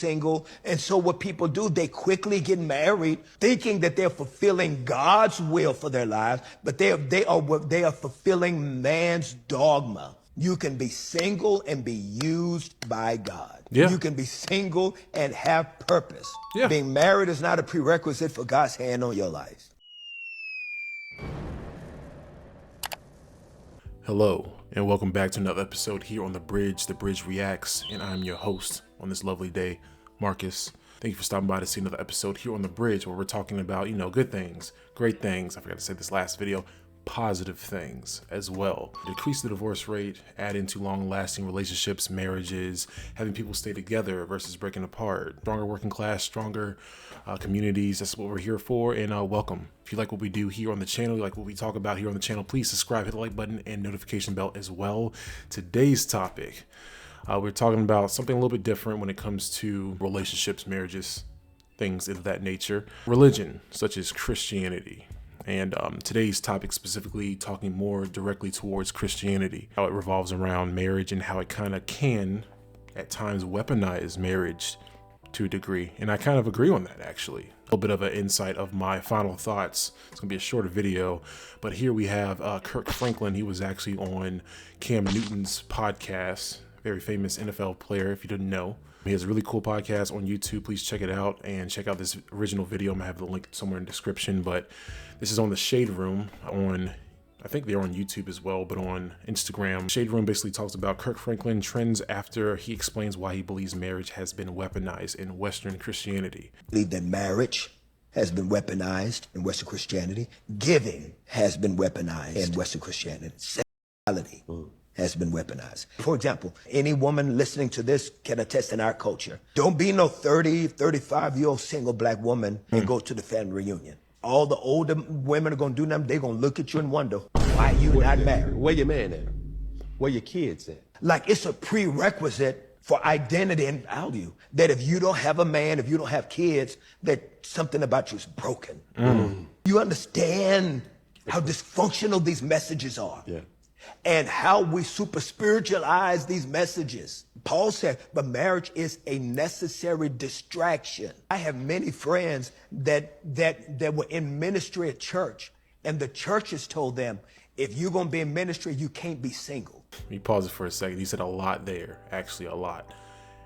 single. And so what people do, they quickly get married thinking that they're fulfilling God's will for their lives, but they are fulfilling man's dogma. You can be single and be used by God. Yeah. You can be single and have purpose. Yeah. Being married is not a prerequisite for God's hand on your life. Hello, and welcome back to another episode here on The Bridge Reacts, and I'm your host on this lovely day, Marcus. Thank you for stopping by to see another episode here on The Bridge, where we're talking about, good things, great things. I forgot to say this last video, positive things as well. Decrease the divorce rate, add into long-lasting relationships, marriages, having people stay together versus breaking apart, stronger working class, stronger communities. That's what we're here for, and welcome. If you like what we do here on the channel, you like what we talk about here on the channel, please subscribe, hit the like button and notification bell as well. Today's topic, we're talking about something a little bit different when it comes to relationships, marriages, things of that nature. Religion, such as Christianity. And today's topic specifically talking more directly towards Christianity, how it revolves around marriage and how it kind of can at times weaponize marriage to a degree. And I kind of agree on that, actually. A little bit of an insight of my final thoughts. It's gonna be a shorter video, but here we have Kirk Franklin. He was actually on Cam Newton's podcast, very famous NFL player, if you didn't know. He has a really cool podcast on YouTube. Please check it out and check out this original video. I'm gonna have the link somewhere in the description, but this is on the Shade Room on, I think they're on YouTube as well, but on Instagram. Shade Room basically talks about Kirk Franklin trends after he explains why he believes marriage has been weaponized in Western Christianity. I believe that marriage has been weaponized in Western Christianity. Giving has been weaponized in Western Christianity. Sexuality has been weaponized. For example, any woman listening to this can attest in our culture. Don't be no 30, 35-year-old single black woman and go to the family reunion. All the older women are going to do them. They're going to look at you and wonder, why you not married? Where your man at? Where your kids at? Like it's a prerequisite for identity and value. That if you don't have a man, if you don't have kids, that something about you is broken. You understand how dysfunctional these messages are. Yeah. And how we super spiritualize these messages. Paul said, but marriage is a necessary distraction. I have many friends that were in ministry at church, and the church has told them, if you're going to be in ministry, you can't be single. Let me pause it for a second. He said a lot there, actually a lot.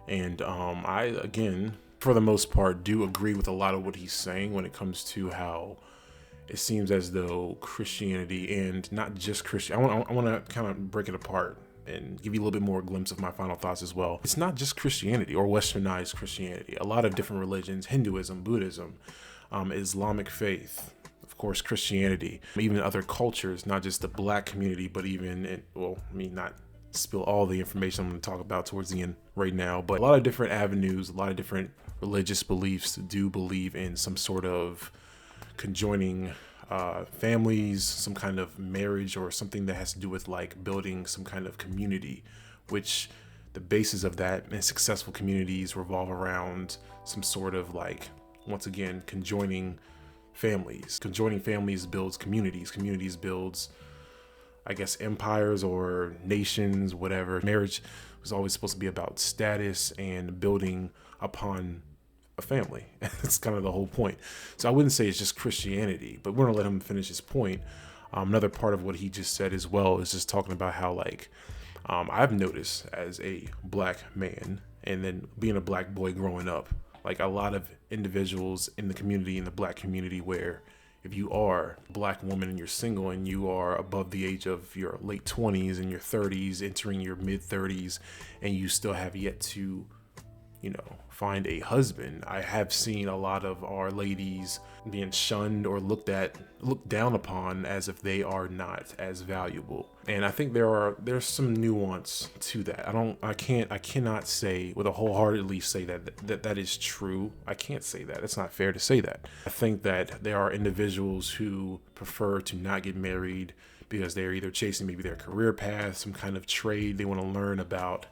And I, again, for the most part, do agree with a lot of what he's saying when it comes to how it seems as though Christianity, and not just Christian, I want to kind of break it apart and give you a little bit more glimpse of my final thoughts as well. It's not just Christianity or westernized Christianity. A lot of different religions, Hinduism, Buddhism, Islamic faith, of course, Christianity, even other cultures, not just the black community, but even, not spill all the information I'm going to talk about towards the end right now, but a lot of different avenues, a lot of different religious beliefs do believe in some sort of conjoining families, some kind of marriage, or something that has to do with like building some kind of community, which the basis of that and successful communities revolve around some sort of like, once again, conjoining families. Conjoining families builds communities. Communities builds, I guess, empires or nations, whatever. Marriage was always supposed to be about status and building upon a family. That's kind of the whole point. So I wouldn't say it's just Christianity, but we're gonna let him finish his point. Another part of what he just said as well is just talking about how like I've noticed as a black man, and then being a black boy growing up, like a lot of individuals in the community, in the black community, where if you are a black woman and you're single and you are above the age of your late 20s and your 30s, entering your mid 30s, and you still have yet to find a husband, I have seen a lot of our ladies being shunned or looked down upon as if they are not as valuable. And I think there's some nuance to that. I cannot say with a wholeheartedly say that is true. I can't say that. It's not fair to say that. I think that there are individuals who prefer to not get married because they're either chasing maybe their career path, some kind of trade they want to learn about,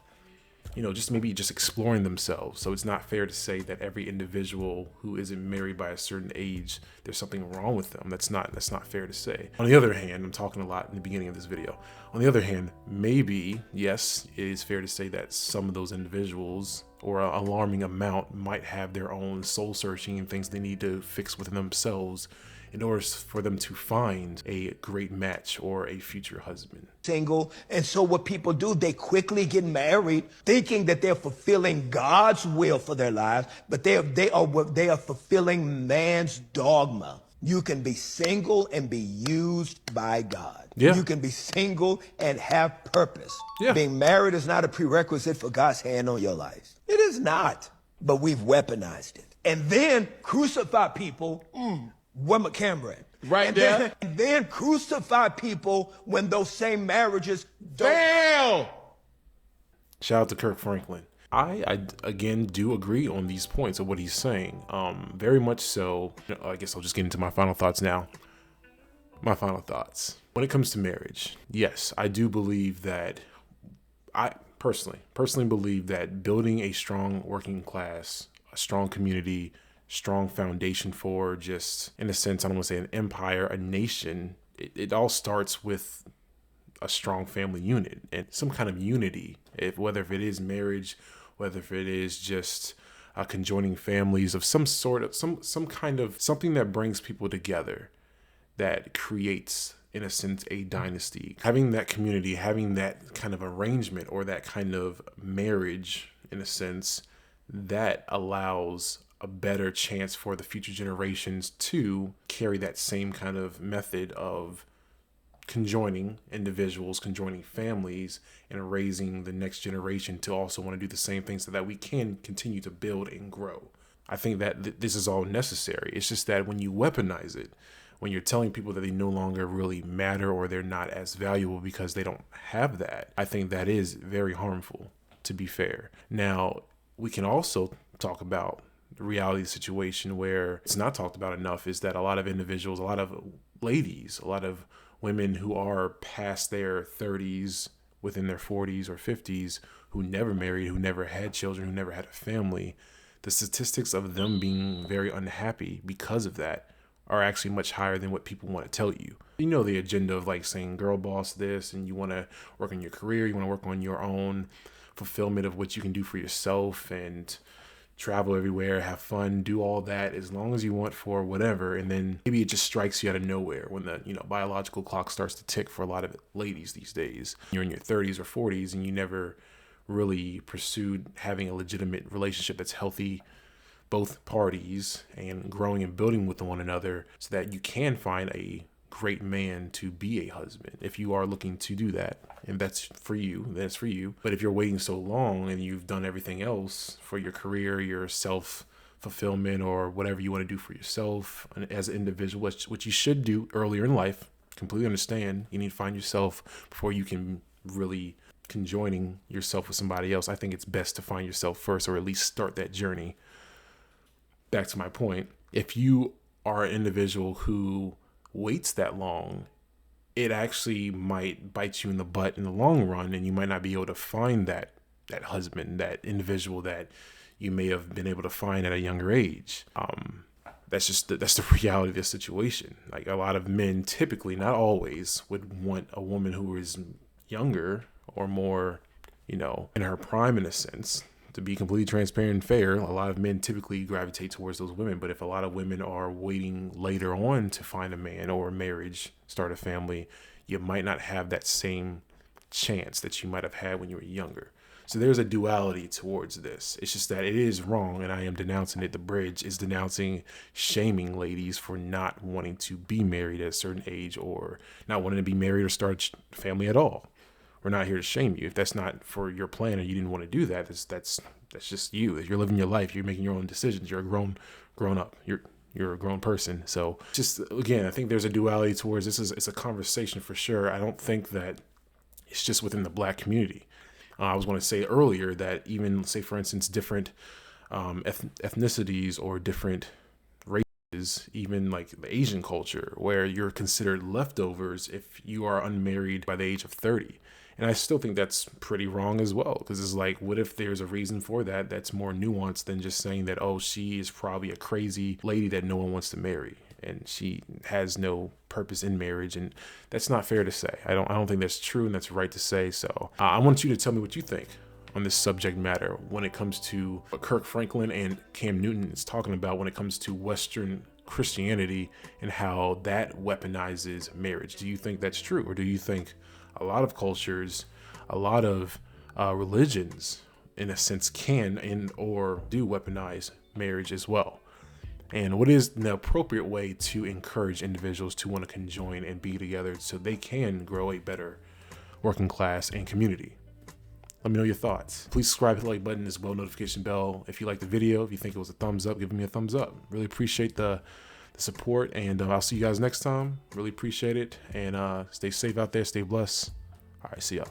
just maybe just exploring themselves. So it's not fair to say that every individual who isn't married by a certain age, there's something wrong with them. That's not fair to say. On the other hand, I'm talking a lot in the beginning of this video. On the other hand, maybe, yes, it is fair to say that some of those individuals, or an alarming amount, might have their own soul searching and things they need to fix within themselves in order for them to find a great match or a future husband. Single. And so what people do, they quickly get married thinking that they're fulfilling God's will for their lives, but they are fulfilling man's dogma. You can be single and be used by God. Yeah. You can be single and have purpose. Yeah. Being married is not a prerequisite for God's hand on your life. It is not, but we've weaponized it. And then crucify people. Where my camera at? Right and there. And then crucify people when those same marriages don't. Damn! Shout out to Kirk Franklin. I again do agree on these points of what he's saying. Very much so. I guess I'll just get into my final thoughts now. My final thoughts. When it comes to marriage, yes, I do believe that I personally believe that building a strong working class, a strong community, strong foundation for just, in a sense, I don't want to say an empire, a nation. It all starts with a strong family unit and some kind of unity, whether if it is marriage, whether if it is just conjoining families of some sort of some kind of something that brings people together, that creates, in a sense, a dynasty. Having that community, having that kind of arrangement or that kind of marriage, in a sense, that allows a better chance for the future generations to carry that same kind of method of conjoining individuals, conjoining families, and raising the next generation to also want to do the same thing so that we can continue to build and grow. I think that this is all necessary. It's just that when you weaponize it, when you're telling people that they no longer really matter or they're not as valuable because they don't have that, I think that is very harmful, to be fair. Now, we can also talk about the reality of the situation where it's not talked about enough, is that a lot of individuals, a lot of ladies, a lot of women who are past their 30s, within their 40s or 50s, who never married, who never had children, who never had a family, the statistics of them being very unhappy because of that are actually much higher than what people want to tell you. You know, the agenda of like saying girl boss this, and you want to work on your career, you want to work on your own fulfillment of what you can do for yourself and travel everywhere, have fun, do all that as long as you want for whatever. And then maybe it just strikes you out of nowhere when the biological clock starts to tick for a lot of ladies these days. You're in your 30s or 40s and you never really pursued having a legitimate relationship that's healthy, both parties, and growing and building with one another so that you can find a great man to be a husband. If you are looking to do that, and that's for you, that's for you. But if you're waiting so long and you've done everything else for your career, your self-fulfillment, or whatever you want to do for yourself as an individual, which you should do earlier in life, completely understand. You need to find yourself before you can really conjoining yourself with somebody else. I think it's best to find yourself first, or at least start that journey. Back to my point, if you are an individual who waits that long, it actually might bite you in the butt in the long run, and you might not be able to find that husband, that individual that you may have been able to find at a younger age. That's the reality of the situation. Like, a lot of men typically, not always, would want a woman who is younger or more, in her prime, in a sense. To be completely transparent and fair, a lot of men typically gravitate towards those women. But if a lot of women are waiting later on to find a man or a marriage, start a family, you might not have that same chance that you might have had when you were younger. So there's a duality towards this. It's just that it is wrong, and I am denouncing it. The Bridge is denouncing, shaming ladies for not wanting to be married at a certain age, or not wanting to be married or start a family at all. We're not here to shame you. If that's not for your plan or you didn't want to do that, that's just you. If you're living your life, you're making your own decisions. You're a grown up. You're a grown person. So just, again, I think there's a duality towards this. It's a conversation for sure. I don't think that it's just within the Black community. I was going to say earlier that even, say, for instance, different ethnicities or different races, even like the Asian culture, where you're considered leftovers if you are unmarried by the age of 30. And I still think that's pretty wrong as well, because it's like, what if there's a reason for that that's more nuanced than just saying that, oh, she is probably a crazy lady that no one wants to marry and she has no purpose in marriage. And that's not fair to say. I don't think that's true, and that's right to say. So I want you to tell me what you think on this subject matter when it comes to what Kirk Franklin and Cam Newton is talking about when it comes to Western Christianity and how that weaponizes marriage. Do you think that's true? Or do you think a lot of cultures, a lot of religions, in a sense, can and or do weaponize marriage as well? And what is the appropriate way to encourage individuals to want to conjoin and be together so they can grow a better working class and community? Let me know your thoughts. Please subscribe, hit the like button as well, notification bell. If you like the video, if you think it was a thumbs up, give me a thumbs up. Really appreciate the support, and I'll see you guys next time. Really appreciate it, and stay safe out there, stay blessed. All right, see y'all.